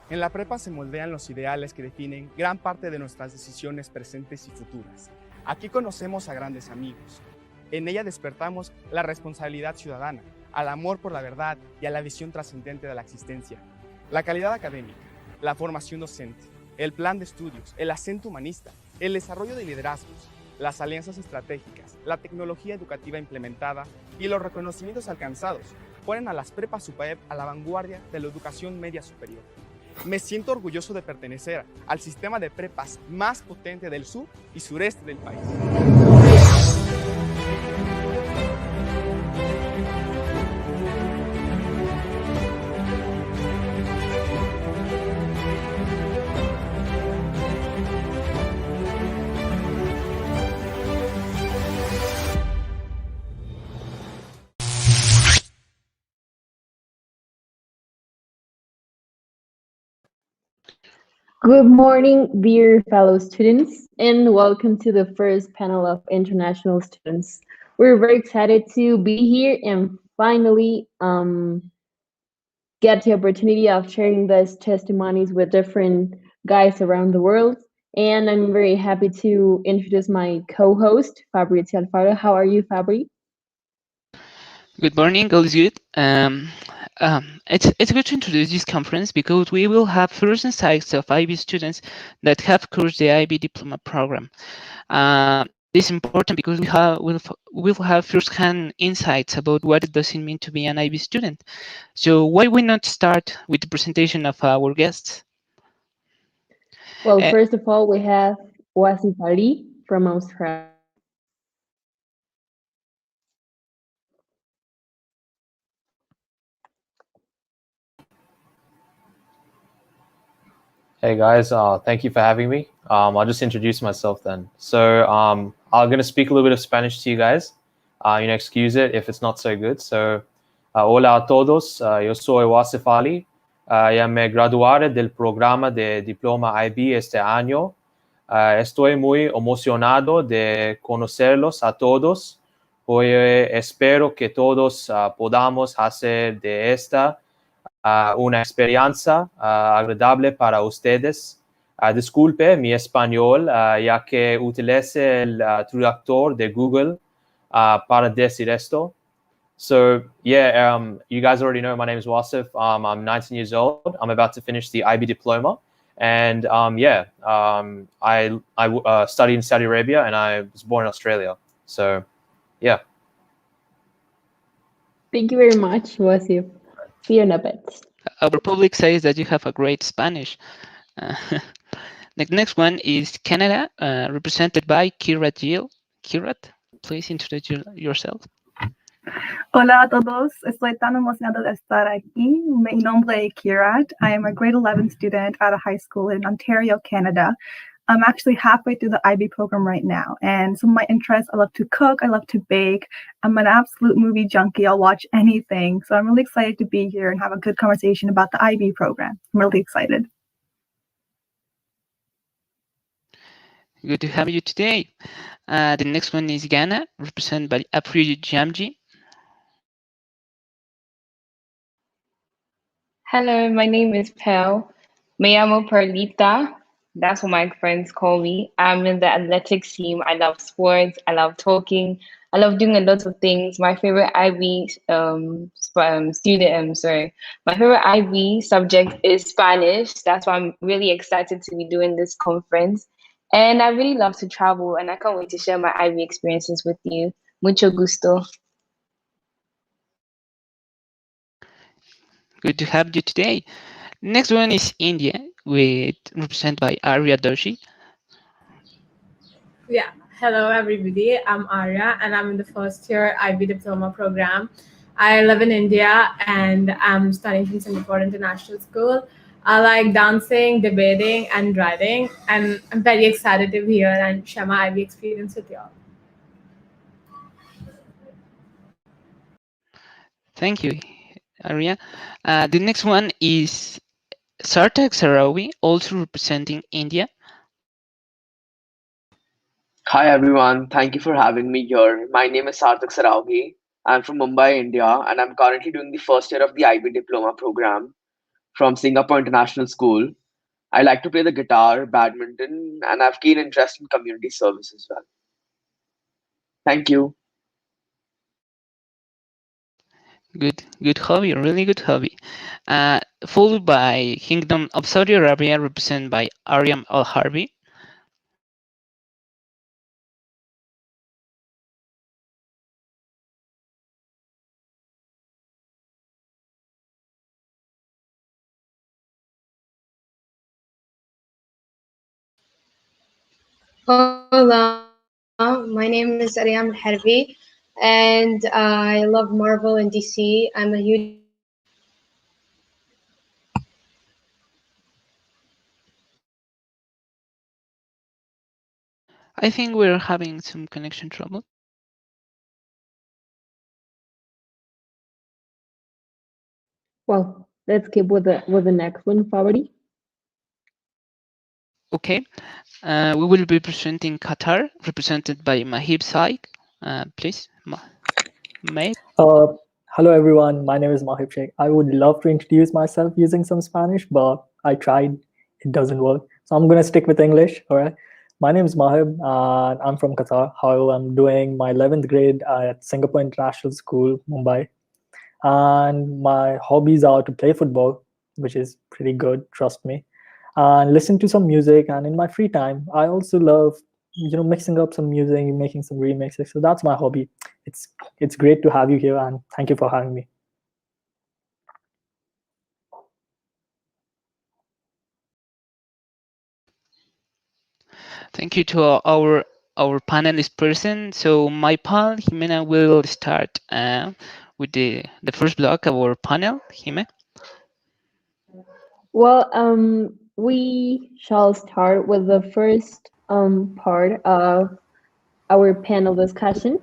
En la prepa se moldean los ideales que definen gran parte de nuestras decisiones presentes y futuras. Aquí conocemos a grandes amigos. En ella despertamos la responsabilidad ciudadana, al amor por la verdad y a la visión trascendente de la existencia. La calidad académica, la formación docente, el plan de estudios, el acento humanista, el desarrollo de liderazgos, las alianzas estratégicas, la tecnología educativa implementada y los reconocimientos alcanzados ponen a las prepas UPAEP a la vanguardia de la educación media superior. Me siento orgulloso de pertenecer al sistema de prepas más potente del sur y sureste del país. Good morning, dear fellow students, and welcome to the first panel of international students. We're very excited to be here and finally get the opportunity of sharing these testimonies with different guys around the world. And I'm very happy to introduce my co-host, Fabrizio Alfaro. How are you, Fabri? Good morning, all is good. It's good to introduce this conference because we will have first insights of IB students that have cursed the IB diploma program. This is important because we'll have first-hand insights about what it does mean to be an IB student. So why we not start with the presentation of our guests? Well, first of all, we have Wasif Ali from Australia. Hey guys, thank you for having me. I'll just introduce myself then. So I'm going to speak a little bit of Spanish to you guys. Excuse it if it's not so good. So, hola a todos, yo soy Wasif Ali. Ya me graduaré del programa de diploma IB este año. Estoy muy emocionado de conocerlos a todos. Hoy espero que todos podamos hacer de esta una experiencia agradable para ustedes. Disculpe mi español, ya que utilicé el traductor de Google para decir esto. So, yeah, you guys already know my name is Wasif. I'm 19 years old. I'm about to finish the IB diploma. And I studied in Saudi Arabia and I was born in Australia. So, yeah. Thank you very much, Wasif. See you in a bit. Our public says that you have a great Spanish. The next one is Canada, represented by Kirat Gill. Kirat, please introduce yourself. Hola a todos, estoy tan emocionado de estar aquí. Mi nombre es Kirat. I am a grade 11 student at a high school in Ontario, Canada. I'm actually halfway through the IB program right now. And some of my interests, I love to cook, I love to bake. I'm an absolute movie junkie. I'll watch anything. So I'm really excited to be here and have a good conversation about the IB program. I'm really excited. Good to have you today. The next one is Ghana, represented by April Jamji. Hello, my name is Pel. Me llamo Perlita. That's what my friends call me. I'm in the athletics team. I love sports. I love talking. I love doing a lot of things. My favorite IB my favorite IB subject is Spanish. That's why I'm really excited to be doing this conference. And I really love to travel, and I can't wait to share my IB experiences with you. Mucho gusto. Good to have you today. Next one is India, represented by Arya Doshi. Yeah, hello everybody. I'm Arya, and I'm in the first year IB diploma program. I live in India, and I'm studying from Singapore International School. I like dancing, debating, and writing, and I'm very excited to be here and share my IB experience with you all. Thank you, Arya. The next one is Sartak Sarawi, also representing India. Hi everyone, thank you for having me here. My name is Sarthak Saraugi. I'm from Mumbai, India, and I'm currently doing the first year of the IB diploma program. from Singapore International School. I like to play the guitar, badminton, and I have keen interest in community service as well. Thank you. Good hobby, really good hobby. Followed by Kingdom of Saudi Arabia, represented by Ariam Al Harbi. Hola, my name is Ariam Harbi, and I love Marvel and DC. I'm a huge. I think we're having some connection trouble. Well, let's keep with the next one, Fabri. Okay, we will be presenting Qatar, represented by Mahib Saik. Please, Mahib. Hello everyone, my name is Mahib Sheikh. I would love to introduce myself using some Spanish, but I tried, it doesn't work. So I'm gonna stick with English, all right? My name is Mahib and I'm from Qatar. However, I'm doing my 11th grade at Singapore International School, Mumbai. And my hobbies are to play football, which is pretty good, trust me, and listen to some music. And in my free time, I also love, mixing up some music, making some remixes. So that's my hobby. It's great to have you here, and thank you for having me. Thank you to our panelist person. So my pal Jimena will start with the first block of our panel. Jimena. Well, we shall start with the first part of our panel discussion.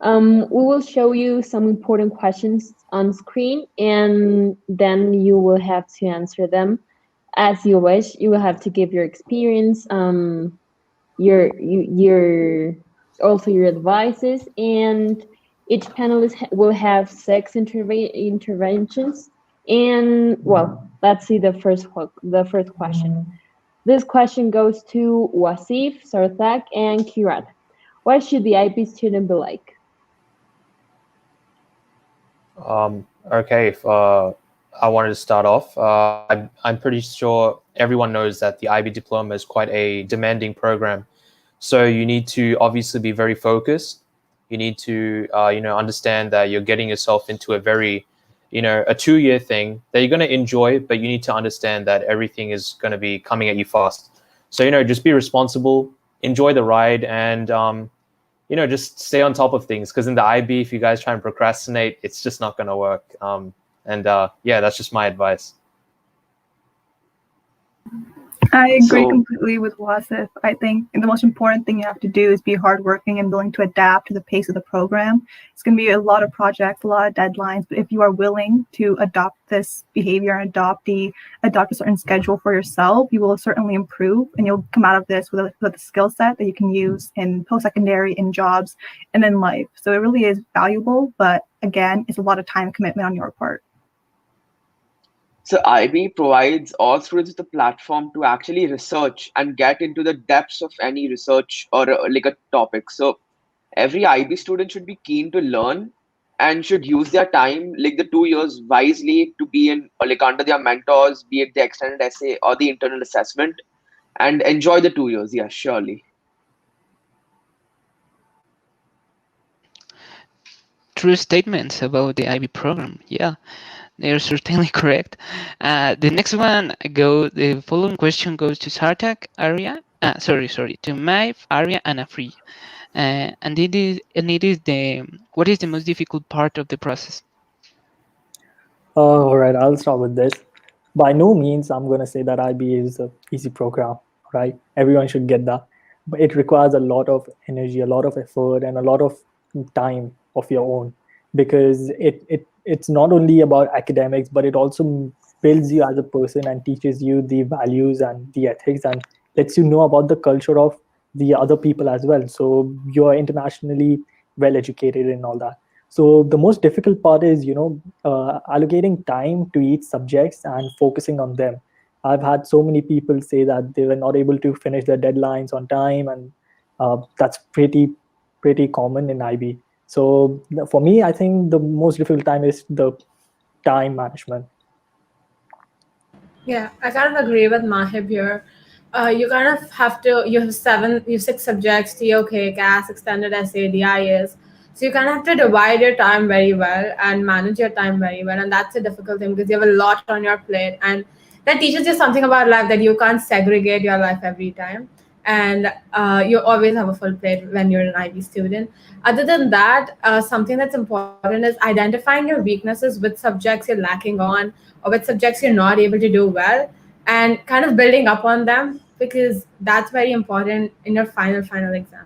We will show you some important questions on screen, and then you will have to answer them as you wish. You will have to give your experience, your also your advices, and each panelist will have 6 interventions. And well, let's see the first question. This question goes to Wasif, Sarthak, and Kirat. What should the IB student be like? Okay, if, I wanted to start off. I'm pretty sure everyone knows that the IB diploma is quite a demanding program. So you need to obviously be very focused. You need to, understand that you're getting yourself into a very, a 2-year thing that you're going to enjoy, but you need to understand that everything is going to be coming at you fast. So, just be responsible, enjoy the ride, and, just stay on top of things. Because in the IB, if you guys try and procrastinate, it's just not going to work. Yeah, that's just my advice. I agree completely with Wasif. I think the most important thing you have to do is be hardworking and willing to adapt to the pace of the program. It's going to be a lot of projects, a lot of deadlines, but if you are willing to adopt this behavior and adopt a certain schedule for yourself, you will certainly improve, and you'll come out of this with a skill set that you can use in post-secondary, in jobs, and in life. So it really is valuable, but again, it's a lot of time commitment on your part. So IB provides all students the platform to actually research and get into the depths of any research or like a topic. So every IB student should be keen to learn and should use their time, like the 2 years, wisely to be in or like under their mentors, be it the extended essay or the internal assessment, and enjoy the 2 years. Yeah, surely. True statements about the IB program. Yeah, they are certainly correct. The following question goes to Sartak, Arya. To Maif, Arya, and Afri. And it is what is the most difficult part of the process? All right, I'll start with this. By no means I'm going to say that IB is an easy program, right? Everyone should get that. But it requires a lot of energy, a lot of effort, and a lot of time of your own, because it's not only about academics, but it also builds you as a person and teaches you the values and the ethics and lets you know about the culture of the other people as well. So you're internationally well educated and all that. So the most difficult part is, allocating time to each subjects and focusing on them. I've had so many people say that they were not able to finish their deadlines on time, and that's pretty common in IB. So for me, I think the most difficult time is the time management. Yeah, I kind of agree with Mahib here. You kind of have to, you have 6 subjects, TOK, CAS, extended essay, DIS. So you kind of have to divide your time very well and manage your time very well. And that's a difficult thing because you have a lot on your plate. And that teaches you something about life, that you can't segregate your life every time. And you always have a full plate when you're an IB student. Other than that, something that's important is identifying your weaknesses, which subjects you're lacking on, or which subjects you're not able to do well, and kind of building up on them, because that's very important in your final examinations.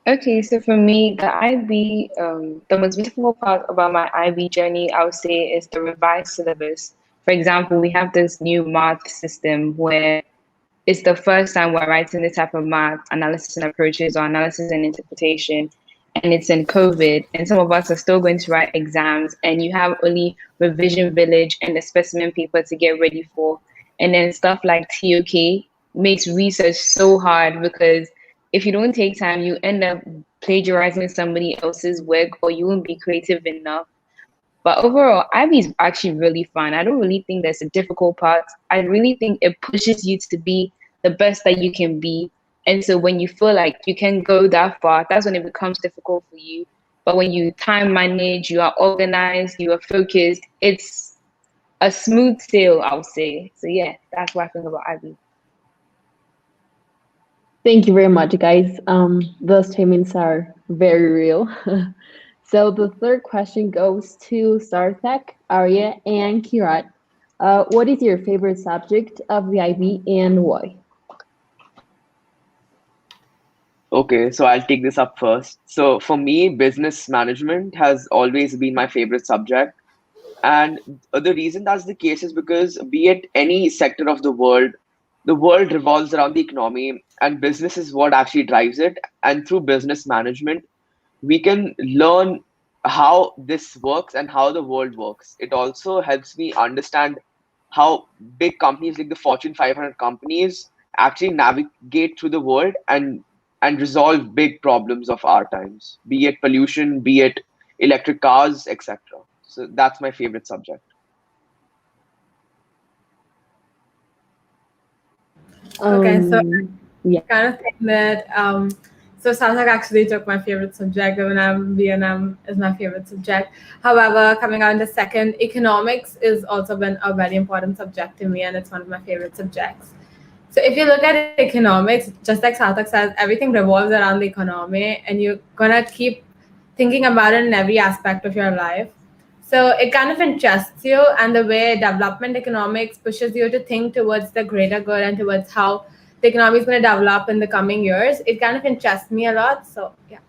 Okay, so for me, the IB, the most beautiful part about my IB journey, I would say, is the revised syllabus. For example, we have this new math system where it's the first time we're writing this type of math analysis and approaches, or analysis and interpretation, and it's in COVID, and some of us are still going to write exams, and you have only revision village and the specimen paper to get ready for. And then stuff like TOK makes research so hard, because if you don't take time, you end up plagiarizing somebody else's work, or you won't be creative enough. But overall, IB is actually really fun. I don't really think there's a difficult part. I really think it pushes you to be the best that you can be. And so when you feel like you can go that far, that's when it becomes difficult for you. But when you time manage, you are organized, you are focused, it's a smooth sail, I would say. So yeah, that's what I think about IB. Thank you very much, guys. Those statements are very real. So the third question goes to Sarthak, Arya, and Kirat. What is your favorite subject of the IB and why? Okay, so I'll take this up first. So for me, business management has always been my favorite subject. And the reason that's the case is because, be it any sector of the world revolves around the economy, and business is what actually drives it. And through business management, we can learn how this works and how the world works. It also helps me understand how big companies like the Fortune 500 companies actually navigate through the world and resolve big problems of our times, be it pollution, be it electric cars, etc. So that's my favorite subject. Okay, so Yeah. kind of think that so Sarthak actually took my favorite subject. B&M is my favorite subject. However, coming out in the second, economics is also been a very important subject to me, and it's one of my favorite subjects. So if you look at economics, just like Sarthak says, everything revolves around the economy, and you're gonna keep thinking about it in every aspect of your life. So it kind of interests you, and the way development economics pushes you to think towards the greater good and towards how the economy is going to develop in the coming years. It kind of interests me a lot. So yeah.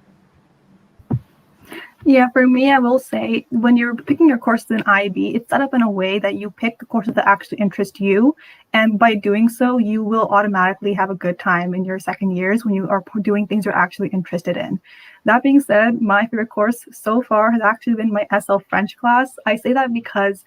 Yeah, for me, I will say when you're picking your courses in IB, it's set up in a way that you pick the courses that actually interest you. And by doing so, you will automatically have a good time in your second years when you are doing things you're actually interested in. That being said, my favorite course so far has actually been my SL French class. I say that because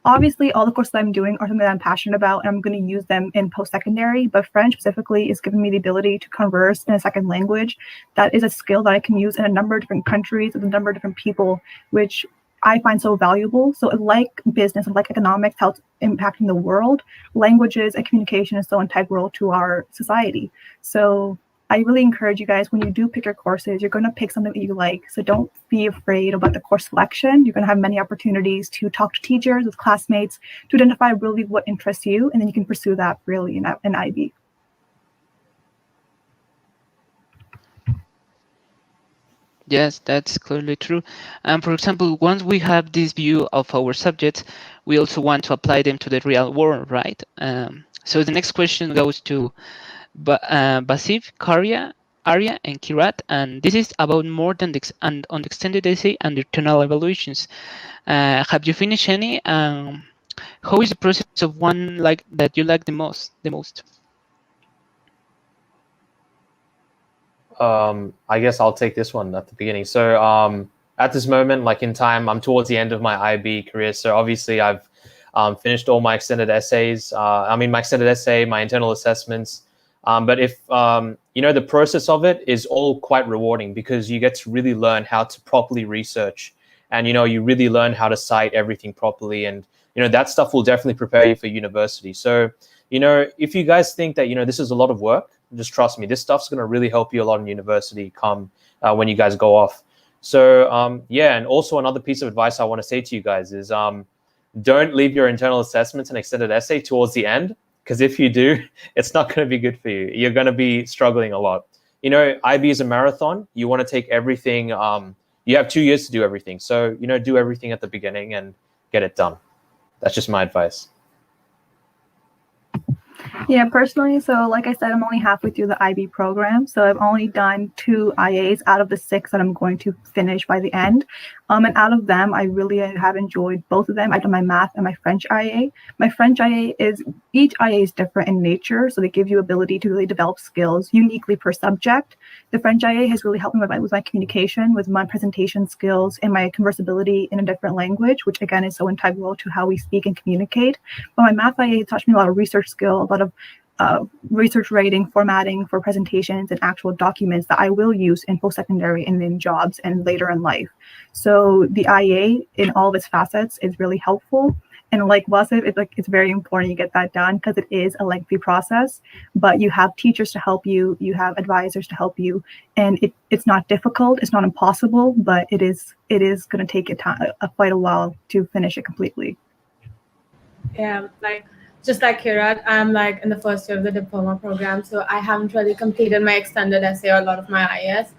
obviously all the courses I'm doing are something that I'm passionate about, and I'm going to use them in post-secondary, but French specifically is giving me the ability to converse in a second language. That is a skill that I can use in a number of different countries with a number of different people, which I find so valuable. So like business and like economics, how it's impacting the world, languages and communication is so integral to our society. So I really encourage you guys, when you do pick your courses, you're going to pick something that you like. So don't be afraid about the course selection. You're going to have many opportunities to talk to teachers, with classmates, to identify really what interests you, and then you can pursue that really in IB. Yes, that's clearly true. And for example, once we have this view of our subjects, we also want to apply them to the real world, right? So the next question goes to Basif, Arya, and Kirat, and this is about more than on the extended essay and the internal evaluations. Have you finished any? How is the process of one like that you like the most? I guess I'll take this one at the beginning. So at this moment, like in time, I'm towards the end of my IB career. So obviously I've finished all my extended essays. My extended essay, my internal assessments. But if, the process of it is all quite rewarding because you get to really learn how to properly research and, you really learn how to cite everything properly. And, that stuff will definitely prepare you for university. So, if you guys think that, this is a lot of work, just trust me, this stuff's going to really help you a lot in university come when you guys go off. So, and also another piece of advice I want to say to you guys is don't leave your internal assessments and extended essay towards the end, because if you do, it's not going to be good for you. You're going to be struggling a lot. IB is a marathon. You want to take everything. You have 2 years to do everything. So, do everything at the beginning and get it done. That's just my advice. Yeah, personally, so like I said, I'm only halfway through the IB program. So I've only done 2 IAs out of the 6 that I'm going to finish by the end. And out of them, I really have enjoyed both of them. I've done my math and my French IA. My French IA each IA is different in nature. So they give you ability to really develop skills uniquely per subject. The French IA has really helped me with my communication, with my presentation skills, and my conversability in a different language, which again is so integral to how we speak and communicate. But my math IA taught me a lot of research skill, a lot of research writing, formatting for presentations and actual documents that I will use in post-secondary and in jobs and later in life. So the IA in all of its facets is really helpful. And like Wasif, it's very important you get that done because it is a lengthy process, but you have teachers to help you, you have advisors to help you, and it's not difficult, it's not impossible, but it is going to take quite a while to finish it completely. Yeah, just like Kirat, I'm in the first year of the diploma program, so I haven't really completed my extended essay or a lot of my IAs.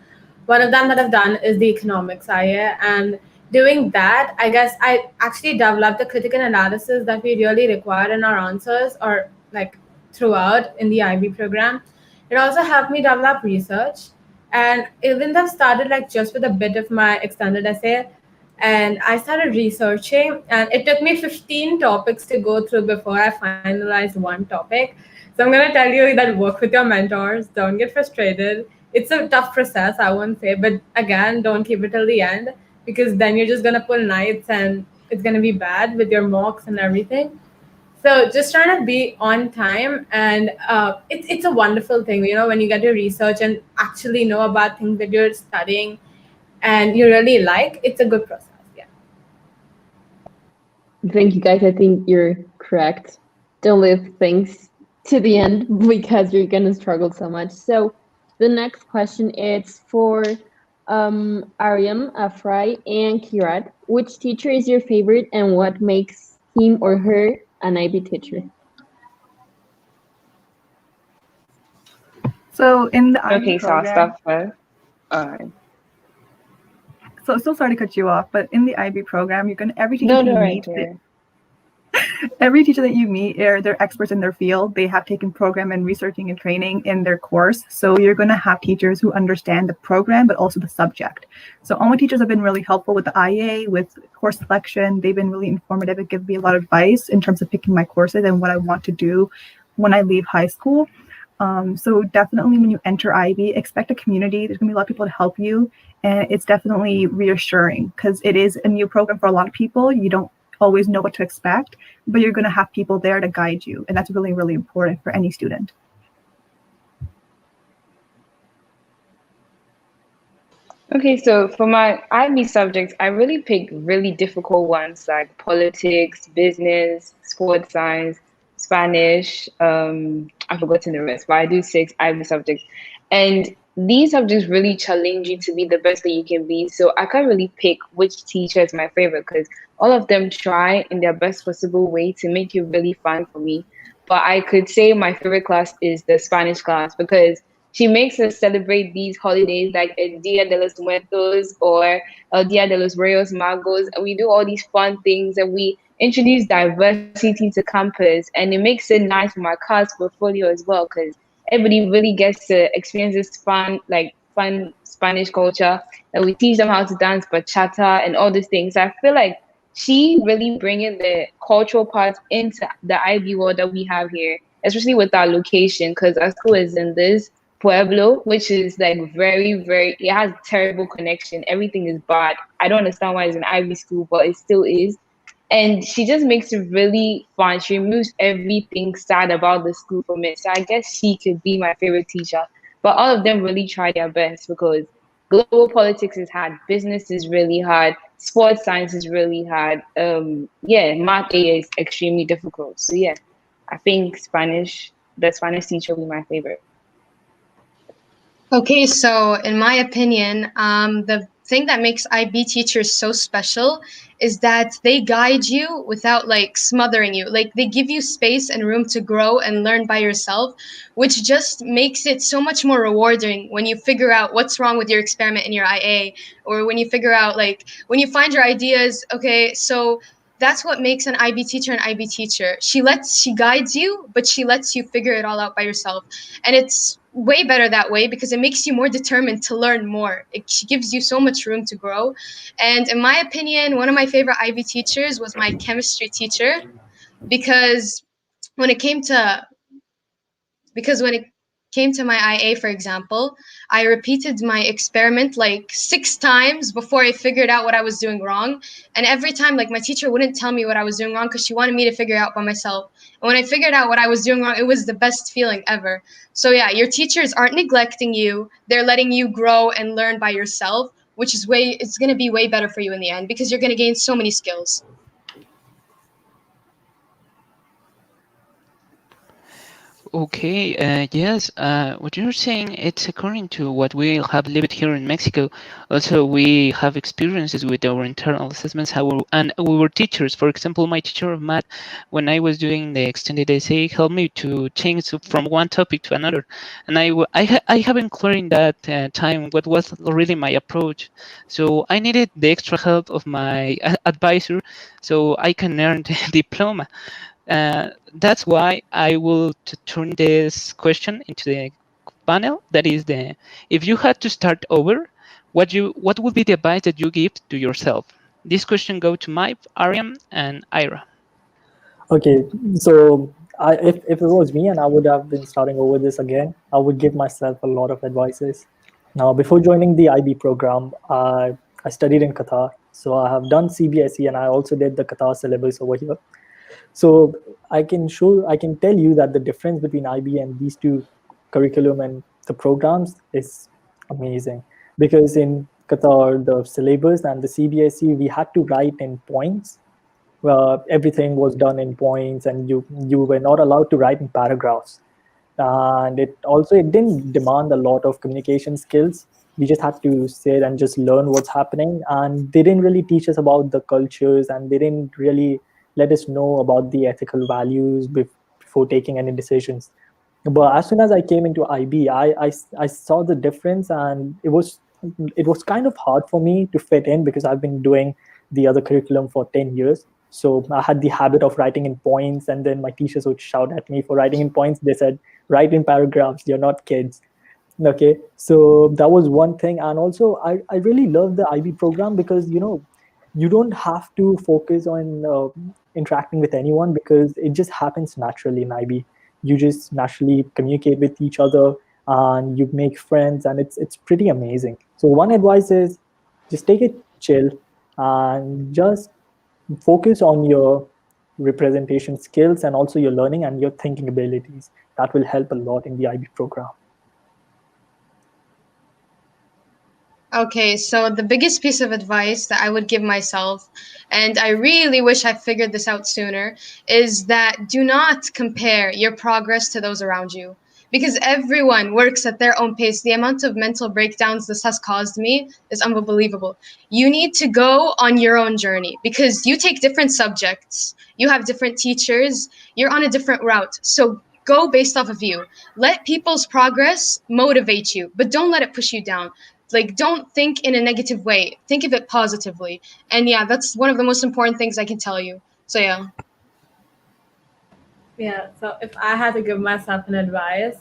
One of them that I've done is the economics IA, and doing that, I guess I actually developed the critical analysis that we really require in our answers or throughout in the IB program. It also helped me develop research, and even though I've started just with a bit of my extended essay, and I started researching, and it took me 15 topics to go through before I finalized one topic. So I'm going to tell you that work with your mentors, don't get frustrated. It's a tough process, I won't say, but again, don't keep it till the end, because then you're just going to pull nights and it's going to be bad with your mocks and everything. So just trying to be on time, and it's a wonderful thing, when you get to research and actually know about things that you're studying and you really like, it's a good process. Yeah. Thank you, guys. I think you're correct. Don't leave things to the end because you're gonna struggle so much. So the next question is for Aryam, Afrai, and Kirat. Which teacher is your favorite and what makes him or her an IB teacher? So in the IB So I'll program, start first. All right. So sorry to cut you off, but in the IB program, every teacher that you meet, they're experts in their field. They have taken program and researching and training in their course. So you're going to have teachers who understand the program, but also the subject. So all my teachers have been really helpful with the IA, with course selection. They've been really informative and give me a lot of advice in terms of picking my courses and what I want to do when I leave high school. So definitely when you enter IB, expect a community. There's going to be a lot of people to help you. And it's definitely reassuring because it is a new program for a lot of people. You don't always know what to expect, but you're going to have people there to guide you. And that's really, really important for any student. Okay, so for my IB subjects, I really pick really difficult ones like politics, business, sports science, Spanish. I've forgotten the rest, but I do 6 IB subjects. And these subjects really challenge you to be the best that you can be. So I can't really pick which teacher is my favorite because all of them try in their best possible way to make it really fun for me. But I could say my favorite class is the Spanish class because she makes us celebrate these holidays like El Dia de los Muertos or El Dia de los Reyes Magos. And we do all these fun things and we introduce diversity to campus. And it makes it nice for my class portfolio as well because everybody really gets to experience this fun Spanish culture. And we teach them how to dance bachata and all these things. I feel like she really bringing the cultural part into the IB world that we have here, especially with our location because our school is in this Pueblo, which is like it has terrible connection. Everything is bad. I don't understand why it's an Ivy school, but it still is. And she just makes it really fun. She removes everything sad about the school from it. So I guess she could be my favorite teacher. But all of them really try their best because global politics is hard, business is really hard, sports science is really hard. Math A is extremely difficult. So yeah, I think the Spanish teacher will be my favorite. Okay, so in my opinion, the thing that makes IB teachers so special is that they guide you without like smothering you. Like they give you space and room to grow and learn by yourself, which just makes it so much more rewarding when you figure out what's wrong with your experiment in your IA, or when you figure out like when you find your ideas. Okay, so that's what makes an IB teacher an IB teacher. She guides you, but she lets you figure it all out by yourself. And it's way better that way because it makes you more determined to learn more. She gives you so much room to grow. And in my opinion, one of my favorite IB teachers was my chemistry teacher because when it came to my IA, for example, I repeated my experiment like 6 times before I figured out what I was doing wrong. And every time, like, my teacher wouldn't tell me what I was doing wrong because she wanted me to figure it out by myself. And when I figured out what I was doing wrong, it was the best feeling ever. So yeah, your teachers aren't neglecting you. They're letting you grow and learn by yourself, which is it's going to be way better for you in the end because you're going to gain so many skills. Okay, yes, what you're saying, it's according to what we have lived here in Mexico. Also, we have experiences with our internal assessments, and we were teachers. For example, my teacher of math, when I was doing the extended essay, helped me to change from one topic to another. And I haven't clear in that time what was really my approach. So I needed the extra help of my advisor so I can earn the diploma. That's why I will turn this question into the panel. That is if you had to start over, what would be the advice that you give to yourself? This question go to Mike, Ariam, and Ira. Okay, so if it was me and I would have been starting over this again, I would give myself a lot of advices. Now, before joining the IB program, I studied in Qatar. So I have done CBSE and I also did the Qatar syllabus over here. So I can tell you that the difference between IB and these two curriculum and the programs is amazing. Because in Qatar, the syllabus and the CBSE, we had to write in points. Everything was done in points, and you were not allowed to write in paragraphs. And it didn't demand a lot of communication skills. We just had to sit and just learn what's happening, and they didn't really teach us about the cultures, and they didn't really let us know about the ethical values before taking any decisions. But as soon as I came into IB, I saw the difference, and it was kind of hard for me to fit in because I've been doing the other curriculum for 10 years. So I had the habit of writing in points, and then my teachers would shout at me for writing in points. They said, write in paragraphs, you're not kids. Okay, so that was one thing. And also I really love the IB program because you don't have to focus on interacting with anyone because it just happens naturally in IB. You just naturally communicate with each other and you make friends, and it's pretty amazing. So one advice is just take it chill and just focus on your representation skills and also your learning and your thinking abilities. That will help a lot in the IB program. Okay, so the biggest piece of advice that I would give myself, and I really wish I figured this out sooner, is that do not compare your progress to those around you. Because everyone works at their own pace. The amount of mental breakdowns this has caused me is unbelievable. You need to go on your own journey because you take different subjects, you have different teachers, you're on a different route. So go based off of you. Let people's progress motivate you, but don't let it push you down. Like, don't think in a negative way. Think of it positively. And yeah, that's one of the most important things I can tell you. So yeah. Yeah, so if I had to give myself an advice,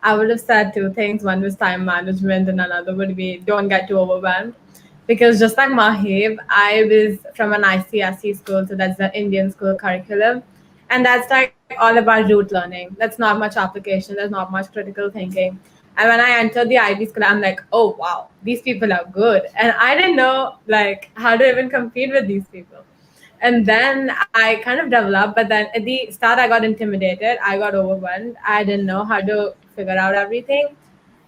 I would have said 2 things. One was time management, and another would be don't get too overwhelmed. Because just like Mahib, I was from an ICSE school, so that's the Indian school curriculum. And that's like all about rote learning. That's not much application, there's not much critical thinking. And when I entered the IB school, I'm like, oh wow, these people are good. And I didn't know like how to even compete with these people. And then I kind of developed, but then at the start I got intimidated. I got overwhelmed. I didn't know how to figure out everything.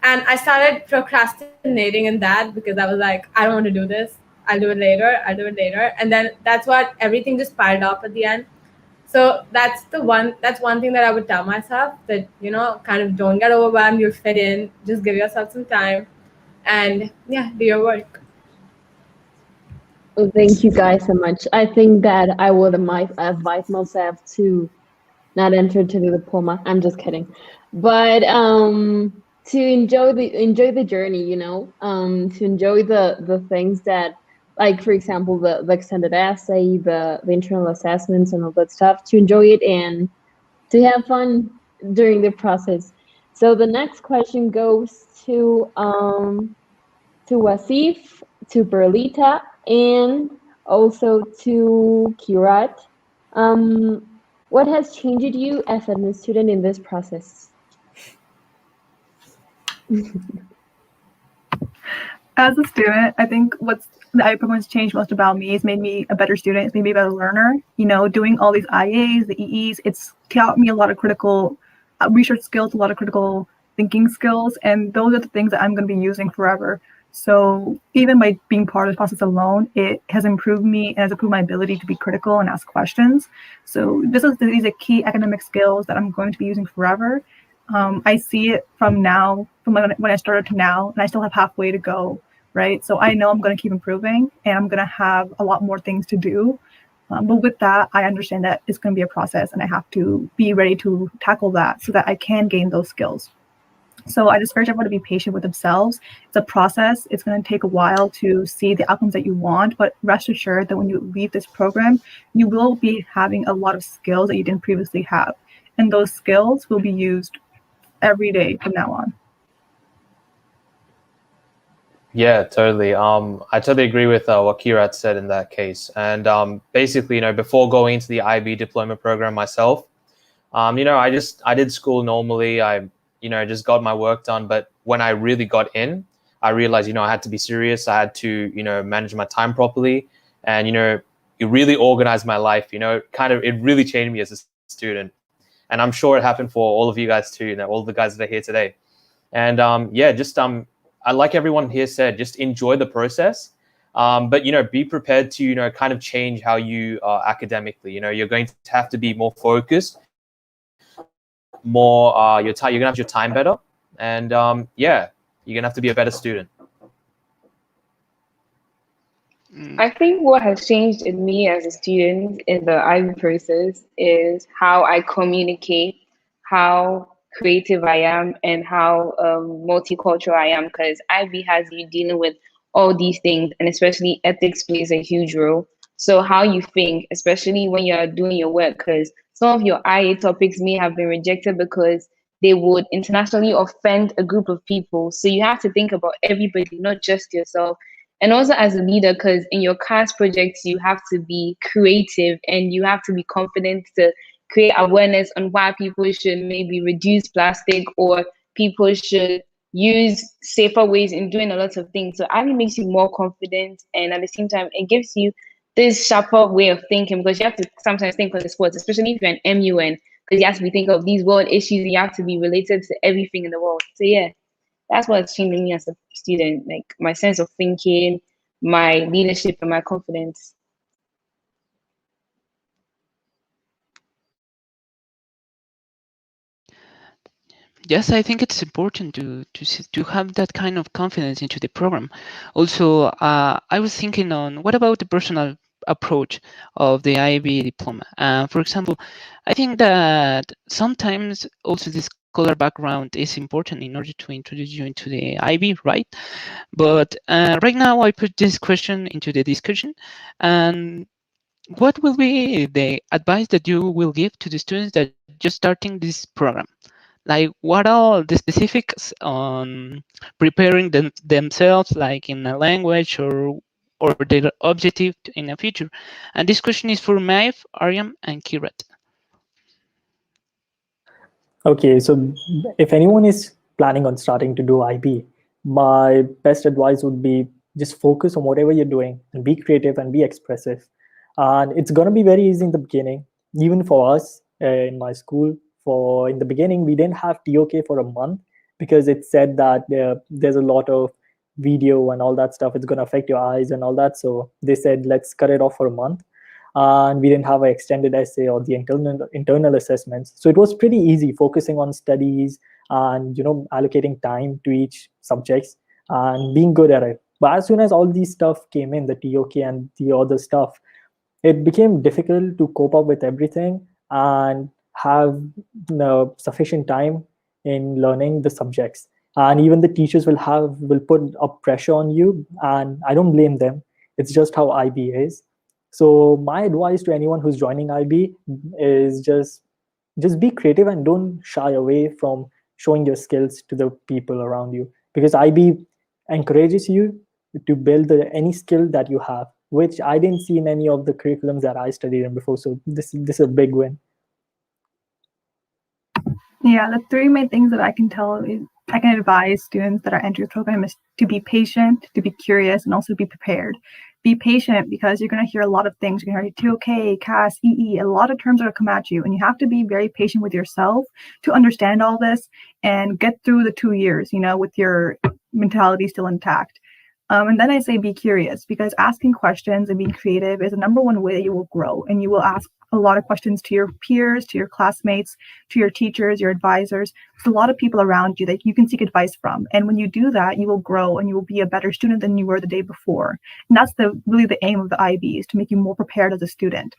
And I started procrastinating in that because I was like, I don't want to do this. I'll do it later. I'll do it later. And then that's what everything just piled up at the end. So that's one thing that I would tell myself, that, kind of don't get overwhelmed, you'll fit in, just give yourself some time and yeah, do your work. Well, thank you guys so much. I think that I would advise myself to not enter to the diploma. I'm just kidding, but to enjoy the journey, to enjoy the things that, like for example, the extended essay, the internal assessments, and all that stuff. To enjoy it and to have fun during the process. So the next question goes to Wasif, to Berlita, and also to Kirat. What has changed you as a new student in this process? As a student, I think what's the IB program's changed most about me is made me a better student. It's made me a better learner. Doing all these IAs, the EEs, it's taught me a lot of critical research skills, a lot of critical thinking skills, and those are the things that I'm going to be using forever. So even by being part of the process alone, it has improved me and has improved my ability to be critical and ask questions. So these are key academic skills that I'm going to be using forever. I see it from now, from when I started to now, and I still have halfway to go, right? So I know I'm going to keep improving, and I'm going to have a lot more things to do. But with that, I understand that it's going to be a process, and I have to be ready to tackle that so that I can gain those skills. So I just urge everyone to be patient with themselves. It's a process. It's going to take a while to see the outcomes that you want, but rest assured that when you leave this program, you will be having a lot of skills that you didn't previously have. And those skills will be used every day from now on. Yeah, totally. I totally agree with what Kirat said in that case. And basically, before going into the IB diploma program myself, I did school normally. I just got my work done. But when I really got in, I realized, I had to be serious. I had to, manage my time properly, and it really organized my life. It really changed me as a student. And I'm sure it happened for all of you guys too, all the guys that are here today. And I like everyone here said, just enjoy the process. But be prepared to kind of change how you are academically. You're going to have to be more focused, more you're gonna have your time better, and you're gonna have to be a better student. I think what has changed in me as a student in the IB process is how I communicate, how creative I am, and how multicultural I am, because IB has you dealing with all these things, and especially ethics plays a huge role. So how you think, especially when you're doing your work, because some of your IA topics may have been rejected because they would internationally offend a group of people. So you have to think about everybody, not just yourself. And also as a leader, because in your class projects, you have to be creative and you have to be confident to create awareness on why people should maybe reduce plastic, or people should use safer ways in doing a lot of things. So I think it makes you more confident, and at the same time, it gives you this sharper way of thinking, because you have to sometimes think on the spot, especially if you're an MUN, because you have to be thinking of these world issues, and you have to be related to everything in the world. So yeah, that's what's changing me as a student, like my sense of thinking, my leadership, and my confidence. Yes, I think it's important to have that kind of confidence into the program. Also, I was thinking on what about the personal approach of the IB diploma. For example, I think that sometimes also the scholar background is important in order to introduce you into the IB, right? But right now I put this question into the discussion, and what will be the advice that you will give to the students that just starting this program? Like, what are the specifics on preparing themselves, like in a language or their objective in the future? And this question is for Maeve, Aryam, and Kirat. Okay, so if anyone is planning on starting to do IB, my best advice would be just focus on whatever you're doing and be creative and be expressive. And it's going to be very easy in the beginning, even for us in my school. For in the beginning, we didn't have TOK for a month because it said that there's a lot of video and all that stuff. It's going to affect your eyes and all that. So they said, let's cut it off for a month. And we didn't have an extended essay or the internal assessments. So it was pretty easy focusing on studies and allocating time to each subjects and being good at it. But as soon as all these stuff came in, the TOK and the other stuff, it became difficult to cope up with everything and have sufficient time in learning the subjects. And even the teachers will put up pressure on you, and I don't blame them. It's just how IB is. So my advice to anyone who's joining IB is just be creative and don't shy away from showing your skills to the people around you, because IB encourages you to build any skill that you have, which I didn't see in any of the curriculums that I studied in before. So this is a big win. Yeah, the three main things that I can advise students that are entering the program is to be patient, to be curious, and also be prepared. Be patient because you're going to hear a lot of things. You're going to hear TOK, CAS, EE, a lot of terms are going to come at you, and you have to be very patient with yourself to understand all this and get through the 2 years, with your mentality still intact. And then I say be curious, because asking questions and being creative is the number one way that you will grow, and you will ask a lot of questions to your peers, to your classmates, to your teachers, your advisors. There's a lot of people around you that you can seek advice from. And when you do that, you will grow and you will be a better student than you were the day before. And that's really the aim of the IB, is to make you more prepared as a student.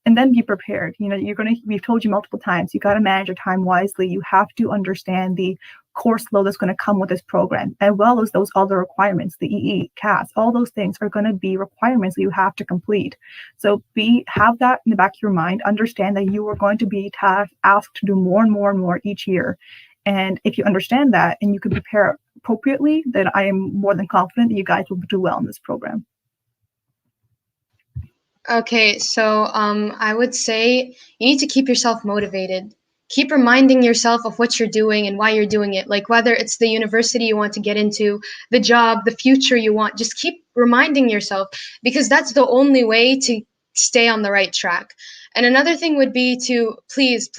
And then be prepared. We've told you multiple times, you got to manage your time wisely. You have to understand the course load that's going to come with this program, as well as those other requirements, the EE, CAS, all those things are going to be requirements that you have to complete. So have that in the back of your mind, understand that you are going to be asked to do more and more and more each year. And if you understand that and you can prepare appropriately, then I am more than confident that you guys will do well in this program. Okay, so I would say you need to keep yourself motivated. Keep reminding yourself of what you're doing and why you're doing it. Like whether it's the university you want to get into, the job, the future you want, just keep reminding yourself, because that's the only way to stay on the right track. And another thing would be to please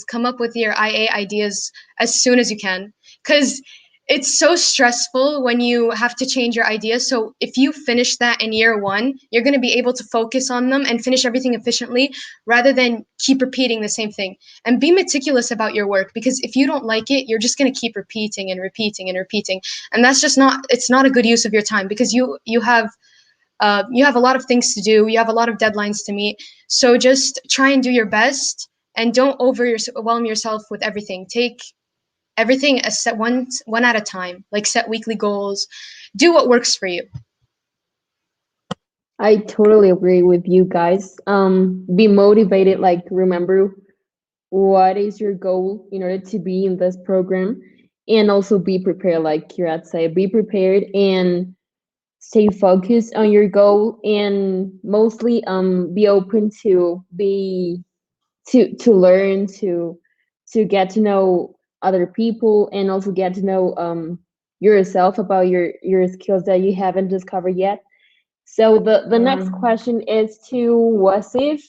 come up with your IA ideas as soon as you can, because it's so stressful when you have to change your ideas. So if you finish that in year one, you're going to be able to focus on them and finish everything efficiently rather than keep repeating the same thing. And be meticulous about your work, because if you don't like it, you're just going to keep repeating and repeating and repeating. And that's just it's not a good use of your time, because you have a lot of things to do. You have a lot of deadlines to meet. So just try and do your best and don't overwhelm yourself with everything. Take everything as set one at a time, like set weekly goals, do what works for you. I totally agree with you guys. Be motivated, like remember what is your goal in order to be in this program, and also be prepared, like Kirat said, be prepared and stay focused on your goal, and mostly be open to learn, to get to know other people, and also get to know yourself about your skills that you haven't discovered yet. So the next question is to Wasif,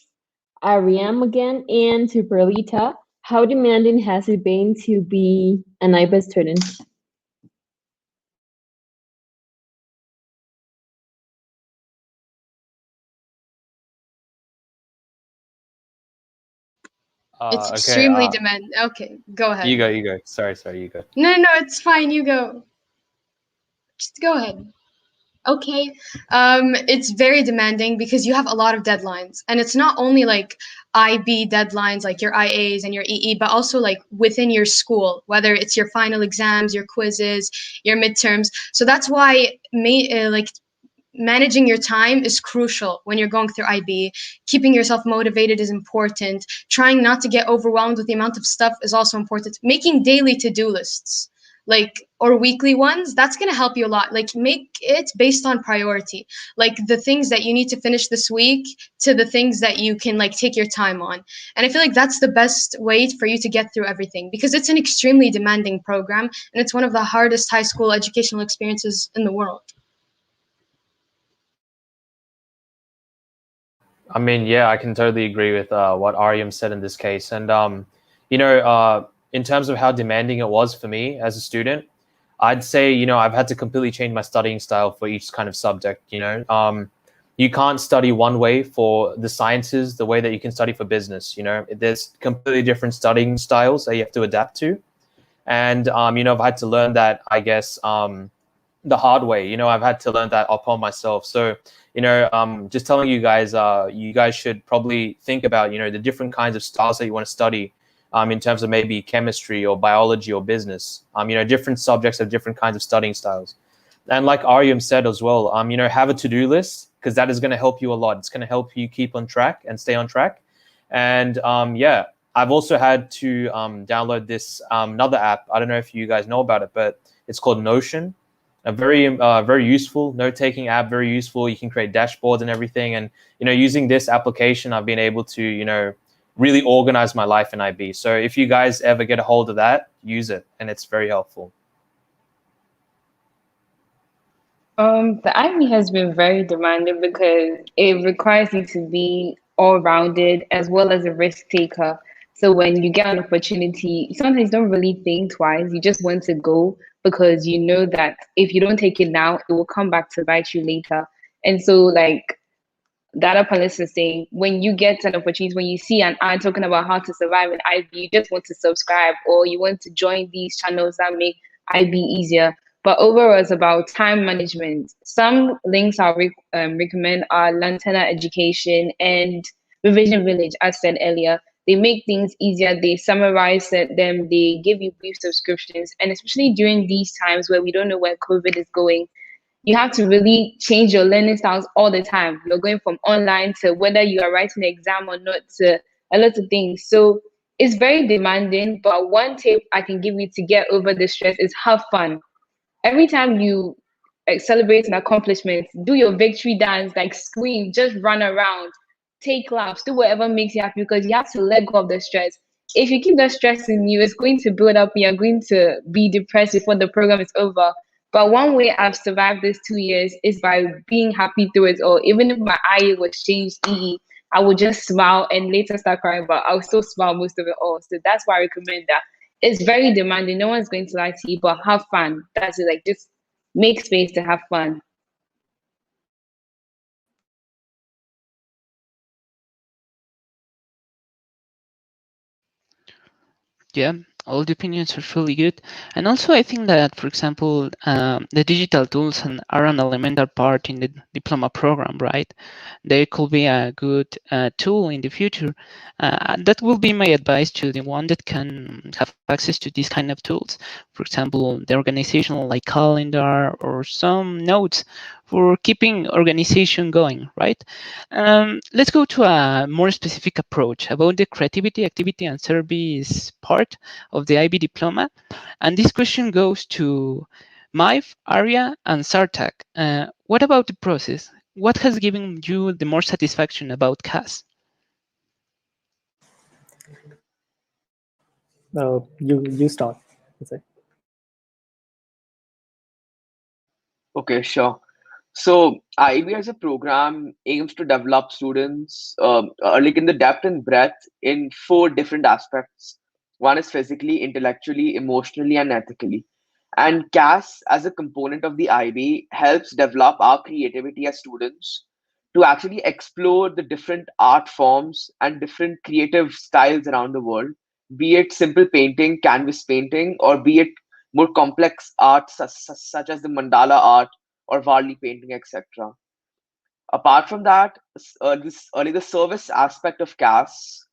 Ariam again, and to Perlita. How demanding has it been to be an IBA student? It's Okay. extremely demanding. Okay, go ahead. You go. Sorry, you go. No, it's fine. You go. Just go ahead. Okay. It's very demanding because you have a lot of deadlines, and it's not only like IB deadlines, like your IAs and your EE, but also like within your school, whether it's your final exams, your quizzes, your midterms. So that's why managing your time is crucial when you're going through IB. Keeping yourself motivated is important. Trying not to get overwhelmed with the amount of stuff is also important. Making daily to-do lists. like, or weekly ones, that's going to help you a lot. Like, make it based on priority, like the things that you need to finish this week to the things that you can like take your time on. And I feel like that's the best way for you to get through everything, because it's an extremely demanding program and it's one of the hardest high school educational experiences in the world. I mean, yeah, I can totally agree with what Aryam said in this case. And, in terms of how demanding it was for me as a student, I'd say, I've had to completely change my studying style for each kind of subject. You can't study one way for the sciences the way that you can study for business. There's completely different studying styles that you have to adapt to. And, I've had to learn that, I guess, the hard way. I've had to learn that upon myself. So, just telling you guys should probably think about, the different kinds of styles that you want to study, in terms of maybe chemistry or biology or business. Different subjects have different kinds of studying styles. And like Aryam said as well, have a to-do list, because that is going to help you a lot. It's going to help you keep on track and stay on track. And I've also had to download this another app. I don't know if you guys know about it, but it's called Notion. A very useful note-taking app, very useful. You can create dashboards and everything. And, using this application, I've been able to, really organize my life in IB. So if you guys ever get a hold of that, use it. And it's very helpful. The IB has been very demanding because it requires you to be all-rounded as well as a risk taker. So when you get an opportunity, sometimes you don't really think twice. You just want to go because you know that if you don't take it now, it will come back to bite you later. And so, like data panelists is saying, when you get an opportunity, when you see an ad talking about how to survive in IB, you just want to subscribe or you want to join these channels that make IB easier. But overall, it's about time management. Some links I recommend are Lantana Education and Revision Village, as said earlier. They make things easier. They summarize them. They give you brief subscriptions. And especially during these times where we don't know where COVID is going, you have to really change your learning styles all the time. You're going from online to whether you are writing an exam or not to a lot of things. So it's very demanding. But one tip I can give you to get over the stress is have fun. Every time you celebrate an accomplishment, do your victory dance, like scream, just run around, take laps, do whatever makes you happy, because you have to let go of the stress. If you keep that stress in you, it's going to build up and you're going to be depressed before the program is over. But one way I've survived these 2 years is by being happy through it all. Even if my eye was changed, I would just smile and later start crying, but I'll still smile most of it all. So that's why I recommend that. It's very demanding. No one's going to lie to you, but have fun. That's it. Like, just make space to have fun. Yeah, all the opinions are really good. And also, I think that, for example, the digital tools are an elemental part in the diploma program, right? They could be a good tool in the future. That will be my advice to the one that can have access to these kind of tools. For example, the organizational like calendar or some notes for keeping organization going, right? Let's go to a more specific approach about the creativity, activity, and service part of the IB diploma. And this question goes to Maiv, Arya, and Sartak. What about the process? What has given you the more satisfaction about CAS? You start. Okay, sure. So IB as a program aims to develop students like in the depth and breadth in four different aspects. One is physically, intellectually, emotionally, and ethically. And CAS as a component of the IB helps develop our creativity as students to actually explore the different art forms and different creative styles around the world, be it simple painting, canvas painting, or be it more complex art such as the mandala art or Varley painting, etc. Apart from that, the service aspect of CAS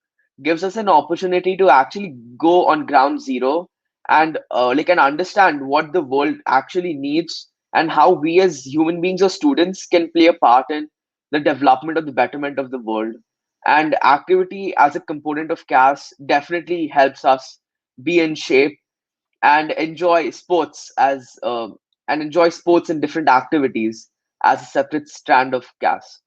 gives us an opportunity to actually go on ground zero and and understand what the world actually needs and how we as human beings or students can play a part in the development or the betterment of the world. And activity as a component of CAS definitely helps us be in shape and enjoy sports in different activities as a separate strand of CAS.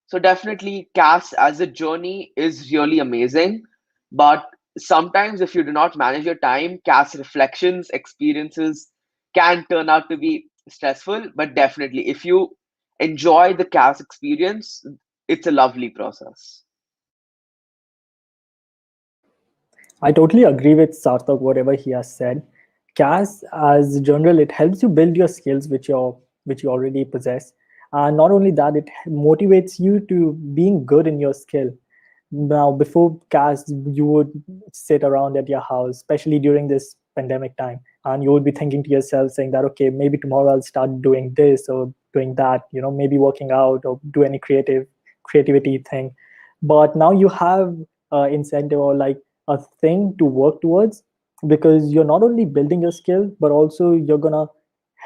So definitely CAS as a journey is really amazing, but sometimes if you do not manage your time, CAS reflections, experiences can turn out to be stressful. But definitely if you enjoy the CAS experience, it's a lovely process. I totally agree with Sarthak, whatever he has said. CAS, as general, it helps you build your skills which you already possess. And not only that, it motivates you to being good in your skill. Now, before CAS, you would sit around at your house, especially during this pandemic time, and you would be thinking to yourself, saying that, okay, maybe tomorrow I'll start doing this or doing that, maybe working out or do any creativity thing. But now you have incentive or like a thing to work towards, because you're not only building your skill, but also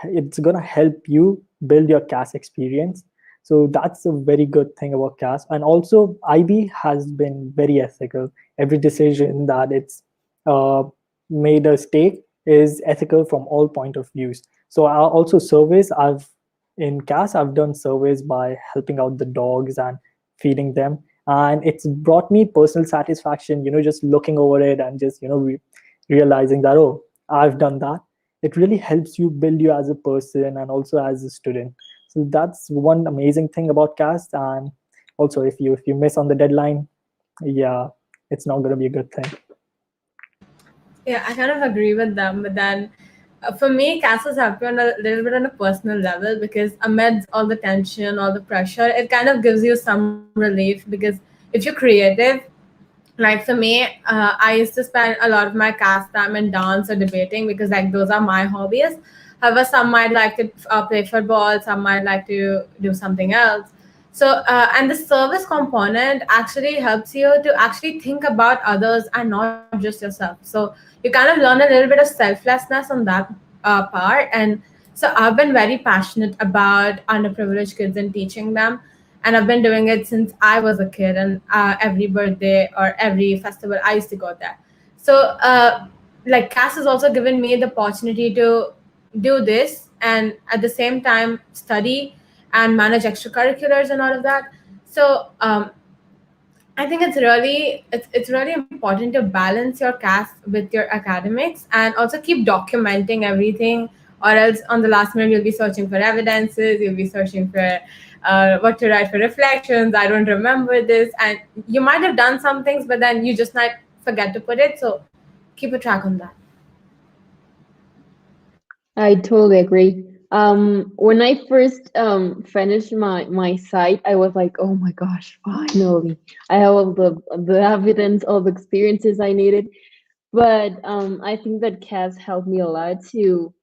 it's gonna help you build your CAS experience. So that's a very good thing about CAS. And also IB has been very ethical. Every decision that it's uh, made us take is ethical from all point of views. So also surveys, in CAS I've done surveys by helping out the dogs and feeding them, and it's brought me personal satisfaction, just looking over it and just realizing that, oh, I've done that. It really helps you build you as a person and also as a student. So that's one amazing thing about CAS. And also if you miss on the deadline, yeah, it's not going to be a good thing. Yeah, I kind of agree with them, but then for me, CAS has helped me on a little bit on a personal level, because amidst all the tension, all the pressure, it kind of gives you some relief, because if you're creative, like for me, I used to spend a lot of my CAS time in dance or debating, because like those are my hobbies. However, some might like to play football, some might like to do something else. So and the service component actually helps you to actually think about others and not just yourself. So you kind of learn a little bit of selflessness on that part. And so I've been very passionate about underprivileged kids and teaching them, and I've been doing it since I was a kid. And every birthday or every festival, I used to go there. So, like CAS has also given me the opportunity to do this, and at the same time study and manage extracurriculars and all of that. So, I think it's really important to balance your CAS with your academics, and also keep documenting everything, or else on the last minute you'll be searching for evidences, you'll be searching for what to write for reflections. I don't remember this, and you might have done some things, but then you just might forget to put it. So keep a track on that. I totally agree. When I first finished my site, I was like, oh my gosh, finally, I have all the evidence, all the experiences I needed. But I think that CAS helped me a lot to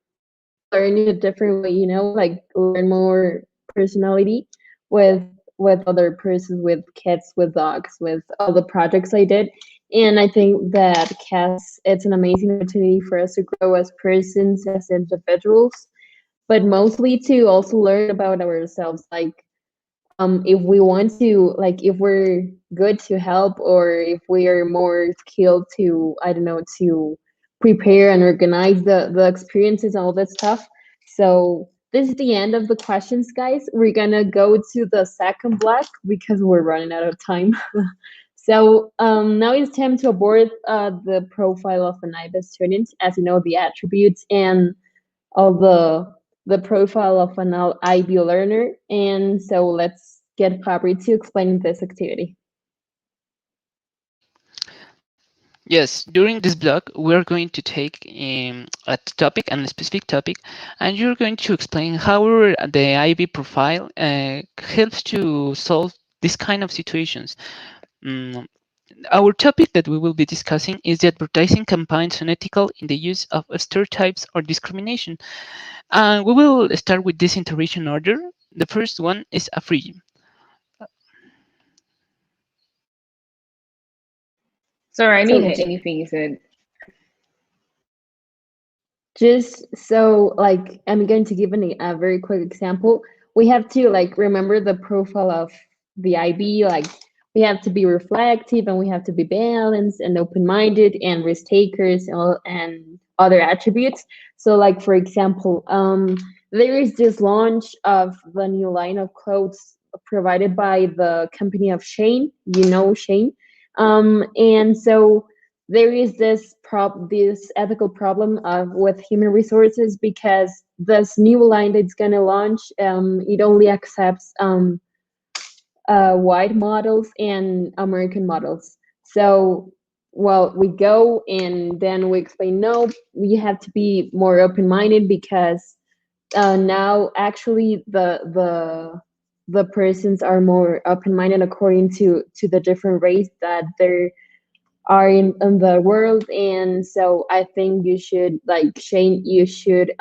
learn in a different way, like learn more personality with other persons, with kids, with dogs, with all the projects I did. And I think that CAS, it's an amazing opportunity for us to grow as persons, as individuals, but mostly to also learn about ourselves. Like if we want to, like if we're good to help, or if we are more skilled to, I don't know, to prepare and organize the experiences and all that stuff. So this is the end of the questions, guys. We're gonna go to the second block because we're running out of time. So now it's time to abort the profile of an IBA student, as you know, the attributes and all the profile of an IB learner. And so let's get Fabri to explain this activity. Yes, during this block, we're going to take a topic, and a specific topic, and you're going to explain how the IB profile helps to solve this kind of situations. Our topic that we will be discussing is the advertising campaigns unethical in the use of stereotypes or discrimination. And we will start with this iteration order. The first one is a free. Sorry, I didn't Okay. hear anything you said. Just so, like, I'm going to give a very quick example. We have to like remember the profile of the IB. Like, we have to be reflective, and we have to be balanced and open-minded and risk takers, and other attributes. So, like for example, there is this launch of the new line of clothes provided by the company of Shane. You know Shane, and so there is this ethical problem of with human resources because this new line that's gonna launch, it only accepts white models and American models. So, well, we go and then we explain, no, we have to be more open-minded because now actually the persons are more open-minded according to the different race that there are in the world. And so I think you should, like Shane, you should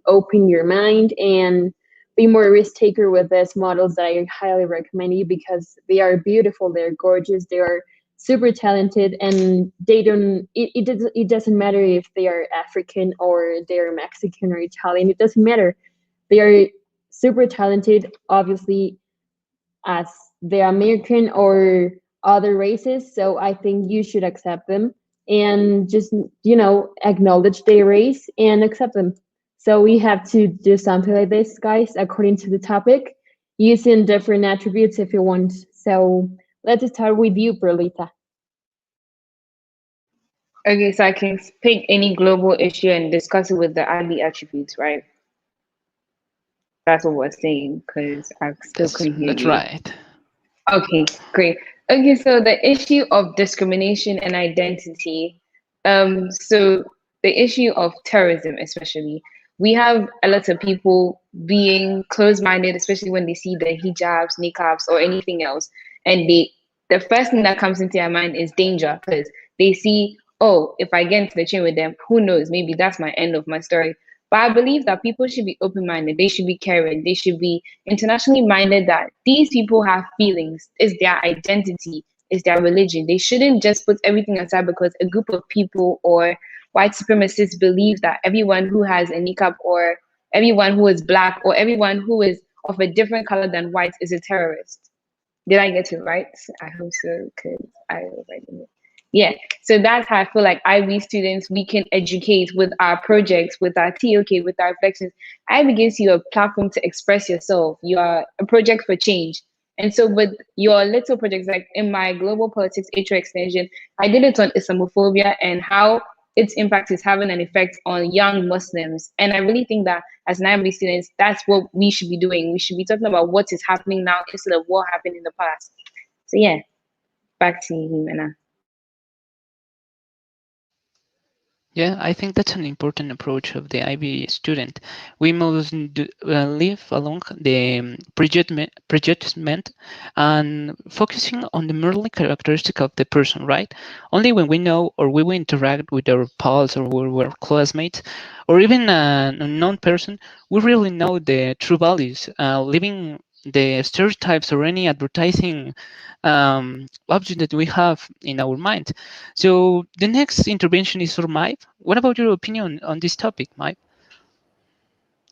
open your mind and be more risk taker with these models that I highly recommend you because they are beautiful, they're gorgeous, they are super talented, and they don't it doesn't matter if they are African or they're Mexican or Italian, it doesn't matter. They are super talented, obviously, as the American or other races. So I think you should accept them and just, acknowledge their race and accept them. So we have to do something like this, guys, according to the topic, using different attributes if you want. So let's start with you, Perlita. Okay, so I can pick any global issue and discuss it with the IB attributes, right? That's what we're saying, because I still couldn't hear That's you. right. Okay, great. Okay, so the issue of discrimination and identity. So the issue of terrorism, especially, we have a lot of people being closed-minded, especially when they see the hijabs, niqabs, or anything else, and the first thing that comes into their mind is danger, because they see, oh, if I get into the chain with them, who knows? Maybe that's my end of my story. But I believe that people should be open-minded. They should be caring. They should be internationally minded that these people have feelings. It's their identity. It's their religion. They shouldn't just put everything aside because a group of people or white supremacists believe that everyone who has a niqab or everyone who is black or everyone who is of a different color than white is a terrorist. Did I get it right? I hope so, because I already know. Yeah, so that's how I feel like IB students, we can educate with our projects, with our TOK, with our reflections. IB gives you a platform to express yourself. You are a project for change. And so with your little projects, like in my global politics HO extension, I did it on Islamophobia and how its impact is having an effect on young Muslims. And I really think that as an IB students, that's what we should be doing. We should be talking about what is happening now instead of what happened in the past. So yeah, back to you, Himena. Yeah, I think that's an important approach of the IB student. We must live along the prejudgment and focusing on the merely characteristic of the person, right? Only when we know or we will interact with our pals or with our classmates or even an unknown person, we really know the true values. Living the stereotypes or any advertising object that we have in our mind. So the next intervention is for Mike. What about your opinion on this topic, Mike?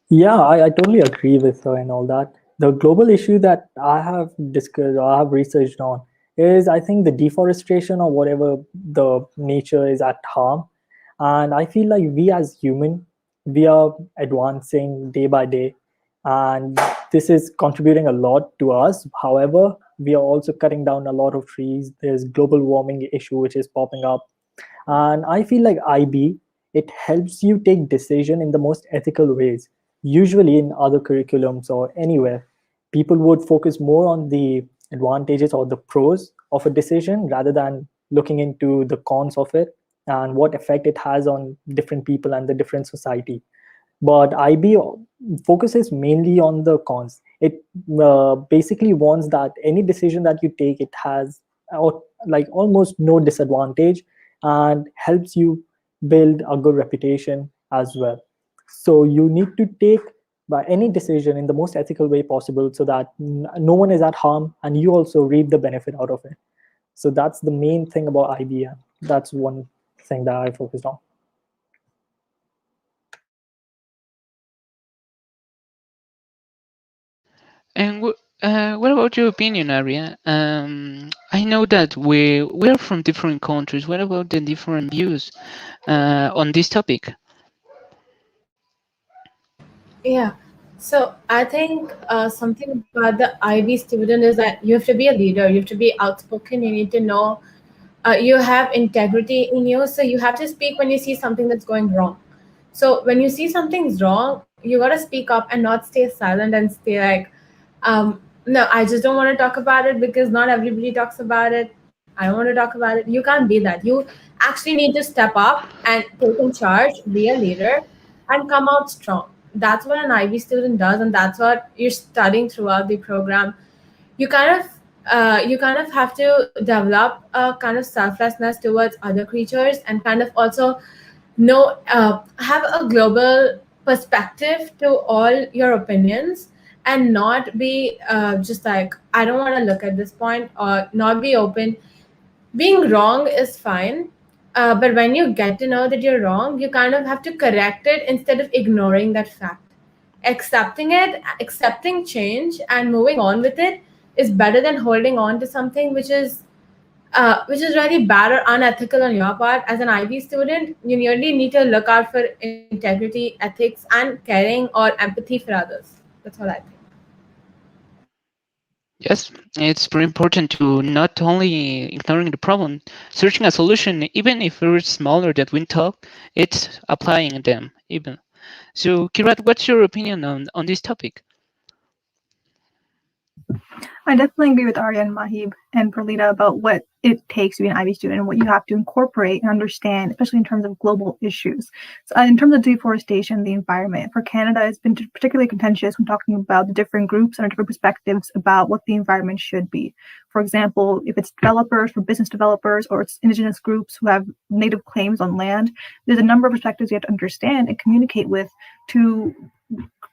Yeah, I totally agree with her and all that. The global issue that I have discussed or I have researched on is, I think, the deforestation or whatever the nature is at harm. And I feel like we as human, we are advancing day by day, and this is contributing a lot to us. However, we are also cutting down a lot of trees. There's global warming issue which is popping up, and I feel like IB, it helps you take decision in the most ethical ways. Usually in other curriculums or anywhere, people would focus more on the advantages or the pros of a decision rather than looking into the cons of it and what effect it has on different people and the different society. But IB focuses mainly on the cons. It basically wants that any decision that you take, it has like almost no disadvantage and helps you build a good reputation as well. So you need to take by any decision in the most ethical way possible so that no one is at harm and you also reap the benefit out of it. So that's the main thing about IBM. That's one thing that I focused on. And what about your opinion, Aria? I know that we're from different countries. What about the different views on this topic? Yeah. So I think something about the IB student is that you have to be a leader, you have to be outspoken, you need to know, you have integrity in you. So you have to speak when you see something that's going wrong. So when you see something's wrong, you got to speak up and not stay silent and stay like, no, I just don't want to talk about it because not everybody talks about it. I don't want to talk about it. You can't be that. You actually need to step up and take in charge, be a leader, and come out strong. That's what an IB student does, and that's what you're studying throughout the program. You kind of have to develop a kind of selflessness towards other creatures, and kind of also know have a global perspective to all your opinions, and not be just like, I don't want to look at this point, or not be open. Being wrong is fine, but when you get to know that you're wrong, you kind of have to correct it instead of ignoring that fact. Accepting it, accepting change, and moving on with it is better than holding on to something which is really bad or unethical on your part. As an IB student, you really need to look out for integrity, ethics, and caring or empathy for others. That's all I think. Yes, it's very important to not only ignoring the problem, searching a solution, even if it's smaller that we talk, it's applying them even. So, Kirat, what's your opinion on this topic? I definitely agree with Arya and Mahib and Perlita about what it takes to be an IB student and what you have to incorporate and understand, especially in terms of global issues. So, in terms of deforestation, the environment for Canada has been particularly contentious when talking about the different groups and different perspectives about what the environment should be. For example, if it's developers, for business developers, or it's Indigenous groups who have native claims on land, there's a number of perspectives you have to understand and communicate with to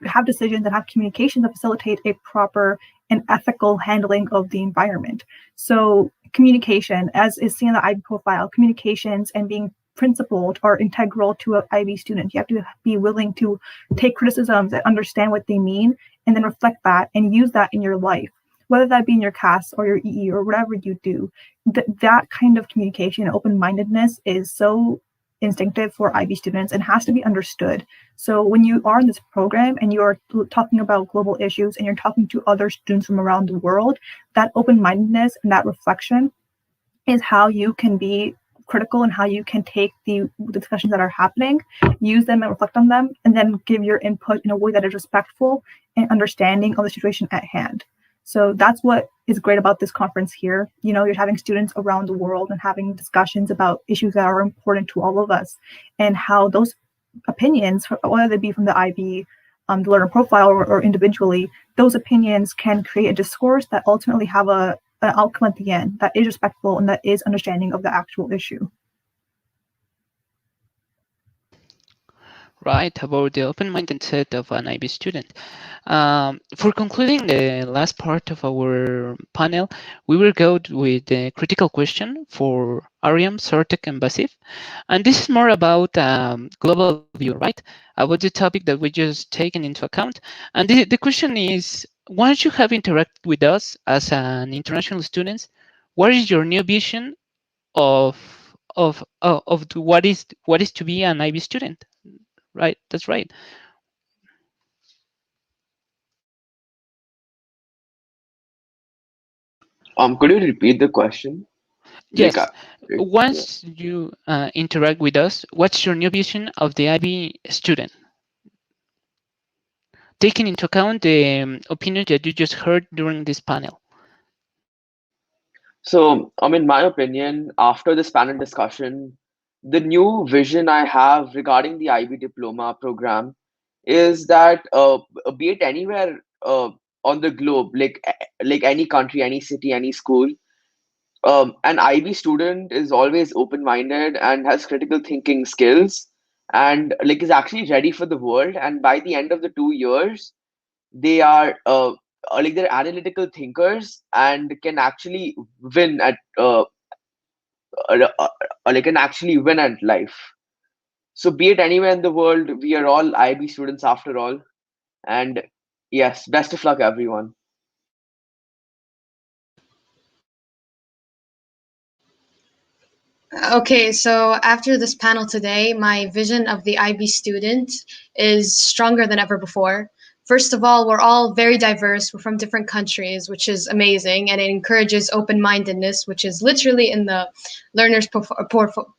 have decisions and have communication that facilitate a proper and ethical handling of the environment. So communication, as is seen in the IB profile, communications and being principled are integral to an IB student. You have to be willing to take criticisms and understand what they mean, and then reflect that and use that in your life, whether that be in your CAS or your EE or whatever you do. That kind of communication, open-mindedness, is so instinctive for IB students and has to be understood. So when you are in this program and you are talking about global issues and you're talking to other students from around the world, that open-mindedness and that reflection is how you can be critical and how you can take the discussions that are happening, use them and reflect on them, and then give your input in a way that is respectful and understanding of the situation at hand. So that's what is great about this conference here. You know, you're having students around the world and having discussions about issues that are important to all of us, and how those opinions, whether they be from the IB, the learner profile, or individually, those opinions can create a discourse that ultimately have an outcome at the end that is respectful and that is understanding of the actual issue. Right, about the open-minded set of an IB student. For concluding the last part of our panel, we will go with the critical question for Ariam, Sartek, and Basif. And this is more about global view, right? About the topic that we just taken into account. And the question is, once you have interacted with us as an international student, what is your new vision of what is to be an IB student? Right, that's right. Could you repeat the question? Like, Yes. Once you interact with us, what's your new vision of the IB student? Taking into account the opinion that you just heard during this panel. So, in my opinion, after this panel discussion, the new vision I have regarding the IB diploma program is that, be it anywhere on the globe, like any country, any city, any school, an IB student is always open-minded and has critical thinking skills, and like is actually ready for the world. And by the end of the 2 years, they are like they're analytical thinkers and can actually win at like can actually win at life. So be it anywhere in the world, we are all IB students after all. And yes, best of luck, everyone. Okay, so after this panel today, my vision of the IB student is stronger than ever before. First of all, we're all very diverse. We're from different countries, which is amazing, and it encourages open-mindedness, which is literally in the learner's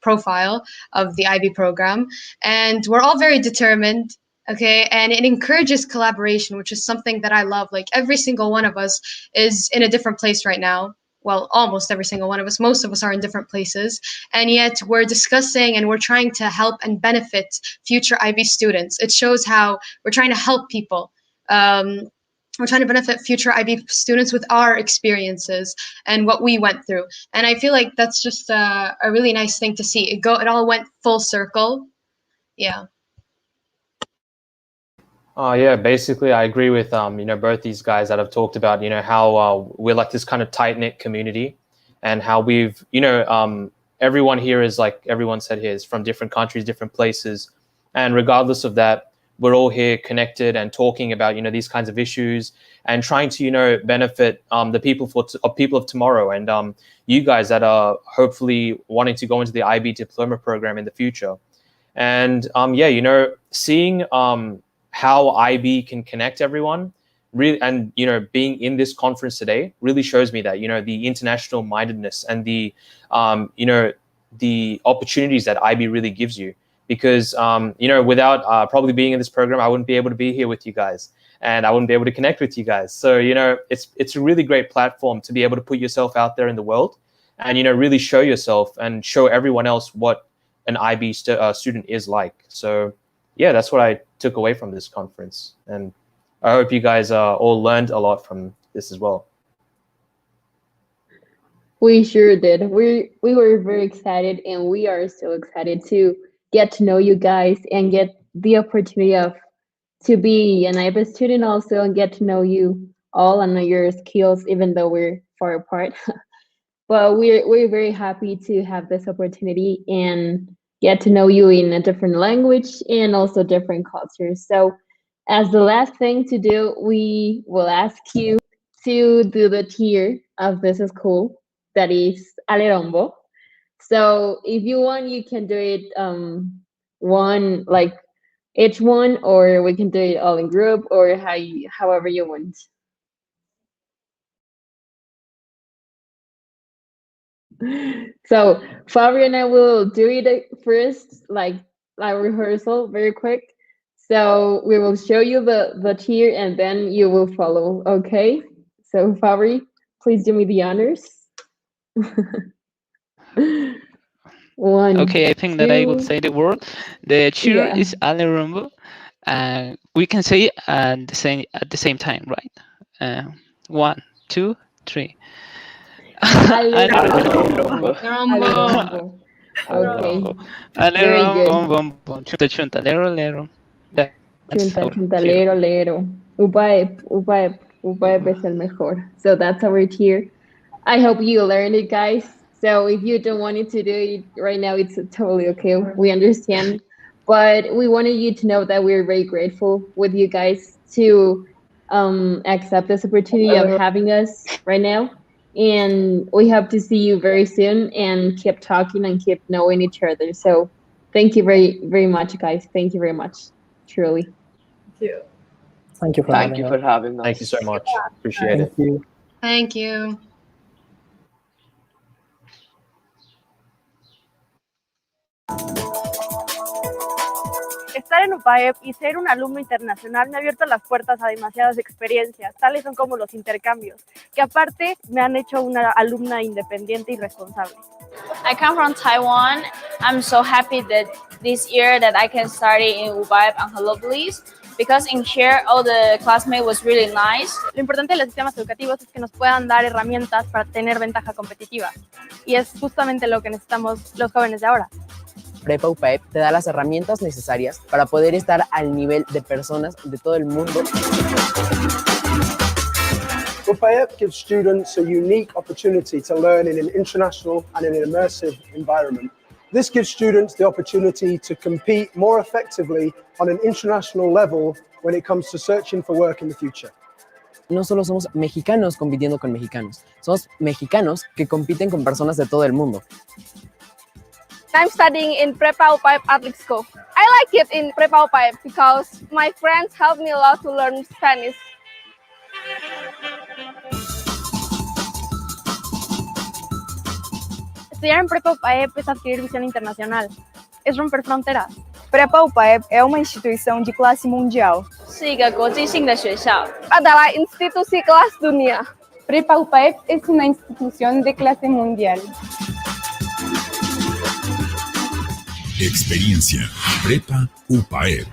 profile of the IB program. And we're all very determined, okay, and it encourages collaboration, which is something that I love. Like every single one of us is in a different place right now. Well, almost every single one of us, most of us are in different places, and yet we're discussing and we're trying to help and benefit future IB students. It shows how we're trying to help people. We're trying to benefit future IB students with our experiences and what we went through. And I feel like that's just a really nice thing to see. It all went full circle. Yeah. Yeah, basically, I agree with both these guys that have talked about how we're like this kind of tight knit community, and how we've everyone here is, like everyone said here, is from different countries, different places, and regardless of that, we're all here connected and talking about these kinds of issues and trying to benefit the people of tomorrow, and you guys that are hopefully wanting to go into the IB diploma program in the future, and seeing how IB can connect everyone, really, and being in this conference today really shows me that the international mindedness and the the opportunities that IB really gives you. Because without probably being in this program, I wouldn't be able to be here with you guys, and I wouldn't be able to connect with you guys. So it's a really great platform to be able to put yourself out there in the world, and really show yourself and show everyone else what an IB student is like. So yeah, that's what I took away from this conference, and I hope you guys all learned a lot from this as well. We sure did. We were very excited, and we are so excited to get to know you guys and get the opportunity to be an IB student also, and get to know you all and know your skills, even though we're far apart. But we're very happy to have this opportunity and get to know you in a different language and also different cultures. So as the last thing to do, we will ask you to do the tier of this school, that is Alerombo. So if you want, you can do it one, like each one, or we can do it all in group, or however you want. So Fabio and I will do it first, like rehearsal, very quick. So we will show you the tier, and then you will follow. Okay. So Fabri, please do me the honors. One. Okay, I think that I will say the word. The cheer Yeah. is Alerumbo. We can say it at the same time, right? 1, 2, 3. Alerombo. Alerombo. Okay. Very good. Chunta, chunta, lero, lero. That's Chunta, our chunta, cheer. lero, lero. UPAEP es el mejor. So that's our tier. I hope you learned it, guys. So if you don't want it to do it right now, it's totally okay. We understand. But we wanted you to know that we're very grateful with you guys to accept this opportunity of having us right now. And we hope to see you very soon and keep talking and keep knowing each other. So thank you very, very much, guys. Thank you very much. Truly. Thank you. Thank you for Thank having you us. for having us. Thank you so much. Appreciate it. Thank you. Thank you. Estar en UPAEP y ser un alumno internacional me ha abierto las puertas a demasiadas experiencias, tales son como los intercambios, que aparte me han hecho una alumna independiente y responsable. I come from Taiwan. I'm so happy that this year that I can study in UPAEP and Hellopolis, because in here all the classmates was really nice. Lo importante de los sistemas educativos es que nos puedan dar herramientas para tener ventaja competitiva, y es justamente lo que necesitamos los jóvenes de ahora. Prepa UPAEP te da las herramientas necesarias para poder estar al nivel de personas de todo el mundo. UPAEP gives students a unique opportunity to learn in an international and an immersive environment. This gives students the opportunity to compete more effectively on an international level when it comes to searching for work in the future. No solo somos mexicanos compitiendo con mexicanos, somos mexicanos que compiten con personas de todo el mundo. I'm studying in Prepa UPAEP Athletics School. I like it in Prepa UPAEP because my friends help me a lot to learn Spanish. Estudiar en Prepa UPAEP é adquirir visão internacional, é romper fronteiras. Prepa UPAEP é uma instituição de classe mundial. 是一个国际性的学校。 Adalah institusi kelas dunia. Prepa UPAEP es una institución de clase mundial. Experiencia Prepa UPAEP.